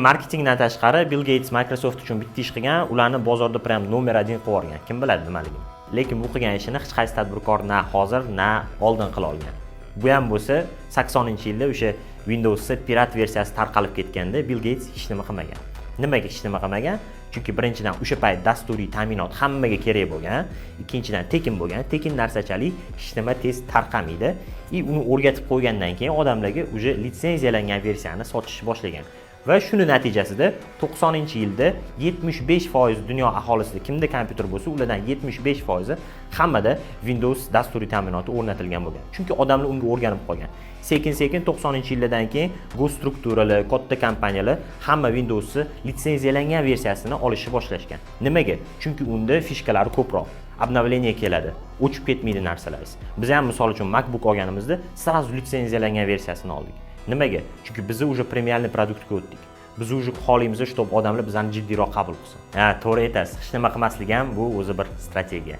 Marketingdan tashqari Bill Gates Microsoft uchun bitta ish qilgan, ularni bozorda prям nomer 1 qilib yuborgan. Kim biladi nimaligini. Lekin bu qilgan ishini hech qaysi tadbirkor na hozir, na oldin qila olgan. Bu ham bo'lsa 80-yilda o'sha Windows pirat versiyasi tarqalib ketganda Bill Gates hech nima qilmagan. Nimaga hech nima qilmagan? Chunki birinchidan o'sha payt dasturiy ta'minot hammaga kerak bo'lgan, ikkinchidan tekin bo'lgan, tekin narsachalik hech nima tez tarqamaydi. Uni o'rgatib qo'ygandan keyin odamlarga o'sha litsenziyalangan versiyani sotish boshlagan. Va shuni natijasida 90-yilda 75% dunyo aholisida kimda kompyuter bo'lsa, ulardan 75% hammada Windows dasturiy ta'minoti o'rnatilgan bo'lgan. Chunki odamlar unga o'rganib qolgan. Sekin-sekin 90-yillardan keyin gostrukturalar, katta kompaniyalar hamma Windows'ni litsenziyalangan versiyasini olishni boshlashgan. Nimaga? Chunki unda fishkalar ko'proq. Obnovleniya keladi. O'chib ketmaydi narsalaringiz. Biz ham misol uchun MacBook olganimizda sразу litsenziyalangan versiyasini oldik. Nimaga? Chunki biz уже premialniy produktga o'tdik. Biz уже xohlaymiz, чтобы odamlar bizani jiddiyroq qabul qilsin. To'g'ri aytasiz. Hech nima qilmaslik ham bu o'zi bir strategiya.